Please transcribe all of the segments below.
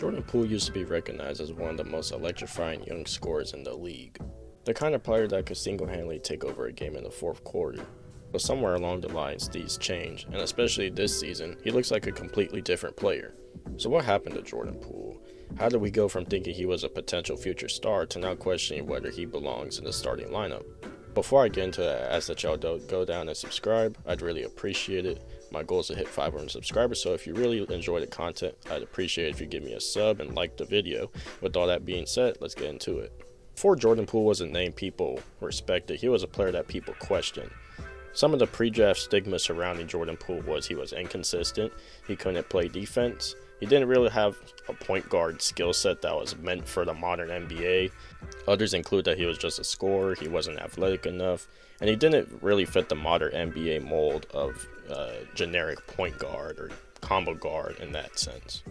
Jordan Poole used to be recognized as one of the most electrifying young scorers in the league. The kind of player that could single-handedly take over a game in the fourth quarter. But somewhere along the lines, these changed, and especially this season, he looks like a completely different player. So what happened to Jordan Poole? How did we go from thinking he was a potential future star to now questioning whether he belongs in the starting lineup? Before I get into that, I ask that y'all go down and subscribe. I'd really appreciate it. My goal is to hit 500 subscribers, so if you really enjoy the content, I'd appreciate it if you give me a sub and like the video. With all that being said, let's get into it. Before Jordan Poole was a name people respected, he was a player that people questioned. Some of the pre-draft stigma surrounding Jordan Poole was he was inconsistent, he couldn't play defense, he didn't really have a point guard skill set that was meant for the modern NBA. Others include that he was just a scorer, he wasn't athletic enough, and he didn't really fit the modern NBA mold of generic point guard or combo guard in that sense.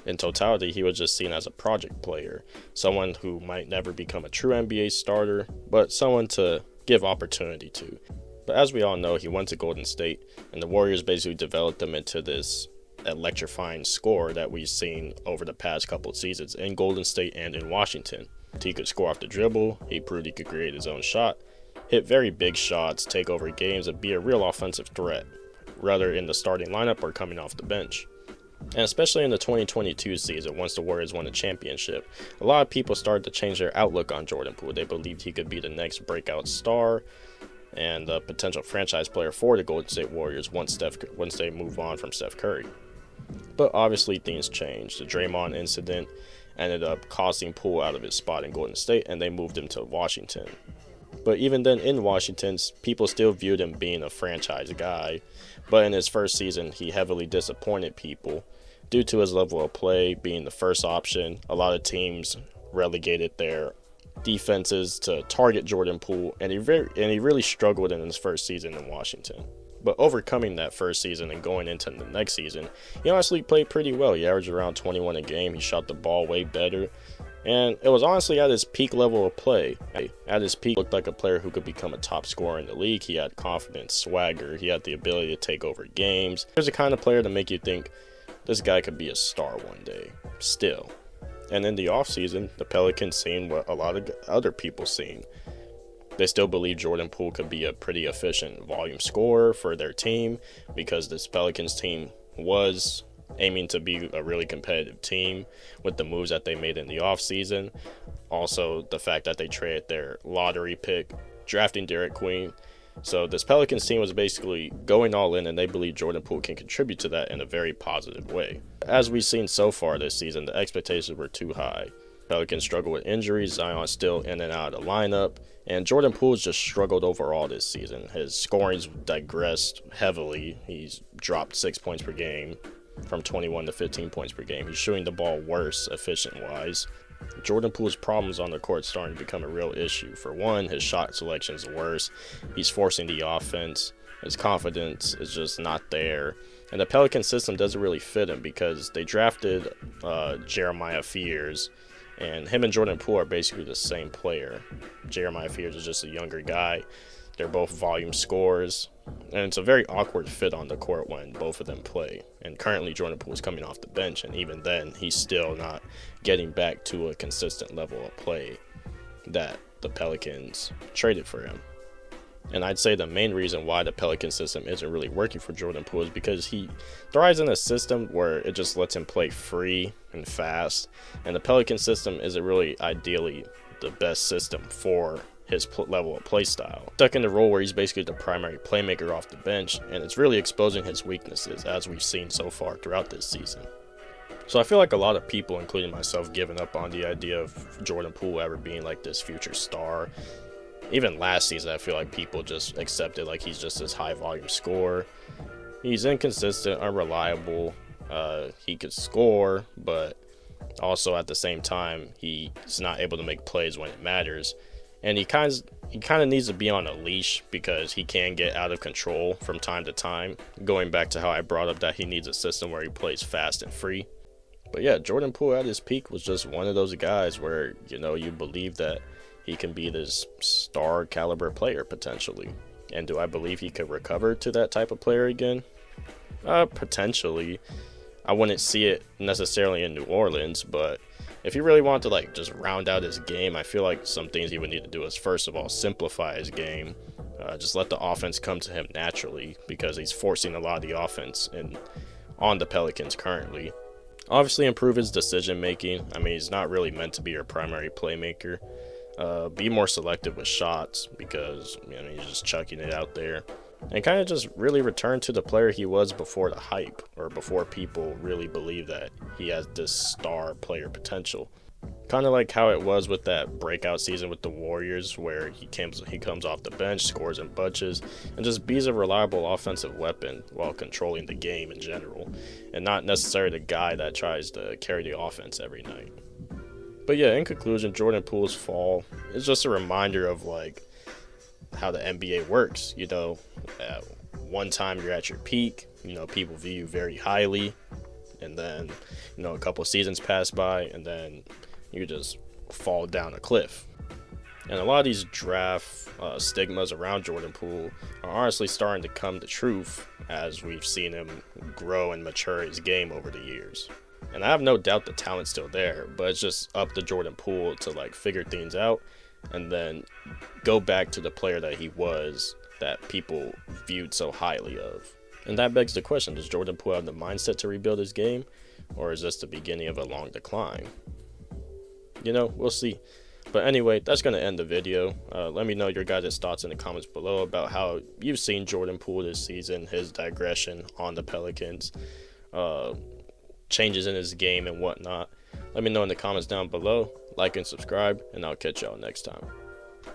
In totality, he was just seen as a project player, someone who might never become a true NBA starter, but someone to give opportunity to. But as we all know, he went to Golden State, and the Warriors basically developed him into this electrifying scorer that we've seen over the past couple of seasons in Golden State and in Washington. He could score off the dribble, he proved he could create his own shot, hit very big shots, take over games, and be a real offensive threat, whether in the starting lineup or coming off the bench. And especially in the 2022 season, once the Warriors won the championship, a lot of people started to change their outlook on Jordan Poole. They believed he could be the next breakout star and a potential franchise player for the Golden State Warriors once they move on from Steph Curry. But obviously things changed. The Draymond incident ended up costing Poole out of his spot in Golden State, and they moved him to Washington. But even then in Washington, people still viewed him being a franchise guy. But in his first season, he heavily disappointed people due to his level of play being the first option. A lot of teams relegated their defenses to target Jordan Poole, and he really struggled in his first season in Washington. But overcoming that first season and going into the next season, he honestly played pretty well. He averaged around 21 a game. He shot the ball way better. And it was honestly at his peak level of play. At his peak, he looked like a player who could become a top scorer in the league. He had confidence, swagger. He had the ability to take over games. He was the kind of player to make you think this guy could be a star one day, still. And in the offseason, the Pelicans seen what a lot of other people seen. They still believe Jordan Poole could be a pretty efficient volume scorer for their team because this Pelicans team was aiming to be a really competitive team with the moves that they made in the offseason. Also, the fact that they traded their lottery pick, drafting Derek Queen. So this Pelicans team was basically going all in, and they believe Jordan Poole can contribute to that in a very positive way. As we've seen so far this season, the expectations were too high. Pelicans struggle with injuries, Zion's still in and out of the lineup, and Jordan Poole's just struggled overall this season. His scoring's digressed heavily. He's dropped 6 points per game from 21 to 15 points per game. He's shooting the ball worse efficient-wise. Jordan Poole's problems on the court starting to become a real issue. For one, his shot selection is worse. He's forcing the offense. His confidence is just not there. And the Pelican system doesn't really fit him because they drafted Jeremiah Fears, and him and Jordan Poole are basically the same player. Jeremiah Fears is just a younger guy. They're both volume scorers, and it's a very awkward fit on the court when both of them play. And currently Jordan Poole is coming off the bench, and even then he's still not getting back to a consistent level of play that the Pelicans traded for him. And I'd say the main reason why the Pelican system isn't really working for Jordan Poole is because he thrives in a system where it just lets him play free and fast. And the Pelican system isn't really ideally the best system for his level of play style. Stuck in the role where he's basically the primary playmaker off the bench, and it's really exposing his weaknesses as we've seen so far throughout this season. So I feel like a lot of people, including myself, giving up on the idea of Jordan Poole ever being like this future star. Even last season, I feel like people just accepted like he's just this high volume scorer. He's inconsistent, unreliable. He could score, but also at the same time, he's not able to make plays when it matters. And he kind of needs to be on a leash because he can get out of control from time to time. Going back to how I brought up that he needs a system where he plays fast and free. But yeah, Jordan Poole at his peak was just one of those guys where, you believe that he can be this star caliber player potentially. And do I believe he could recover to that type of player again? Potentially. I wouldn't see it necessarily in New Orleans, but if he really wanted to like just round out his game, I feel like some things he would need to do is, first of all, simplify his game. Just let the offense come to him naturally, because he's forcing a lot of the offense on the Pelicans currently. Obviously, improve his decision making. I mean, he's not really meant to be your primary playmaker. Be more selective with shots, because he's just chucking it out there. And kind of just really return to the player he was before the hype, or before people really believe that he has this star player potential. Kind of like how it was with that breakout season with the Warriors, where he comes off the bench, scores in bunches, and just be a reliable offensive weapon while controlling the game in general, and not necessarily the guy that tries to carry the offense every night. But yeah, in conclusion, Jordan Poole's fall is just a reminder of like how the NBA works. At one time you're at your peak, people view you very highly, and then a couple seasons pass by, and then you just fall down a cliff. And a lot of these draft stigmas around Jordan Poole are honestly starting to come to truth as we've seen him grow and mature his game over the years. And I have no doubt the talent's still there, but it's just up to Jordan Poole to like figure things out and then go back to the player that he was, that people viewed so highly of. And that begs the question, does Jordan Poole have the mindset to rebuild his game, or is this the beginning of a long decline? We'll see. But anyway, that's going to end the video. Let me know your guys' thoughts in the comments below about how you've seen Jordan Poole this season, his digression on the Pelicans, changes in his game and whatnot. Let me know in the comments down below. Like and subscribe, and I'll catch y'all next time.